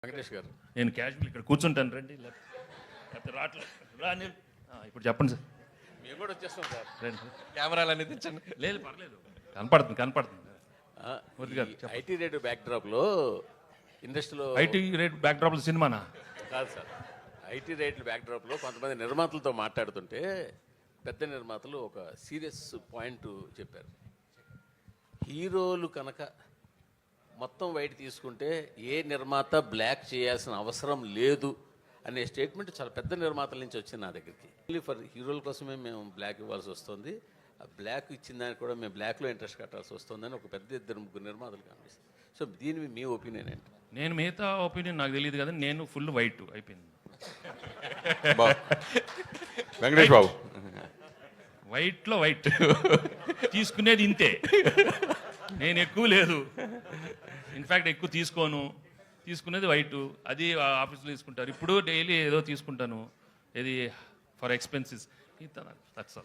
వెంకటేష్ గారు, నేను క్యాజువల్ ఇక్కడ కూర్చుంటాను రండి లేకపోతే రావట్లేదు ఇప్పుడు చెప్పండి సార్ మేము కూడా వచ్చేస్తాం సార్. రండి కెమెరాలు అనేది తెచ్చండి. లేదు పర్లేదు కనపడుతుంది వద్దు గారు, చెప్పండి. ఐటీ రేటు బ్యాక్డ్రాప్లో ఇండస్ట్రీలో ఐటీ రేట్ బ్యాక్ డ్రాప్ సినిమానా? కాదు సార్, ఐటీ రేట్ల బ్యాక్డ్రాప్లో కొంతమంది నిర్మాతలతో మాట్లాడుతుంటే పెద్ద నిర్మాతలు ఒక సీరియస్ పాయింట్ చెప్పారు. హీరోలు కనుక మొత్తం వైట్ తీసుకుంటే ఏ నిర్మాత బ్లాక్ చేయాల్సిన అవసరం లేదు అనే స్టేట్మెంట్ చాలా పెద్ద నిర్మాతల నుంచి వచ్చింది నా దగ్గరికి. ఓన్లీ ఫర్ హీరోల కోసమే మేము బ్లాక్ ఇవ్వాల్సి వస్తుంది, ఆ బ్లాక్ ఇచ్చిన దానికి కూడా మేము బ్లాక్లో ఇంట్రెస్ట్ కట్టాల్సి వస్తుందని ఒక పెద్ద 2-3 నిర్మాతలు కనిపిస్తుంది. సో దీని మీ ఒపీనియన్ ఏంటి? నేను మిగతా ఒపీనియన్ నాకు తెలియదు కదా, నేను ఫుల్ వైట్ అయిపోయింది. వెంకటేష్ బాబు, వైట్లో వైట్ తీసుకునేది ఇంతే, నేను ఎక్కువ లేదు, ఇన్ఫ్యాక్ట్ ఎక్కువ తీసుకోను, తీసుకునేది వైట్, అది ఆఫీస్లో తీసుకుంటారు. ఇప్పుడు డైలీ ఏదో తీసుకుంటాను, ఇది ఫర్ ఎక్స్పెన్సెస్, దట్స్ ఆల్.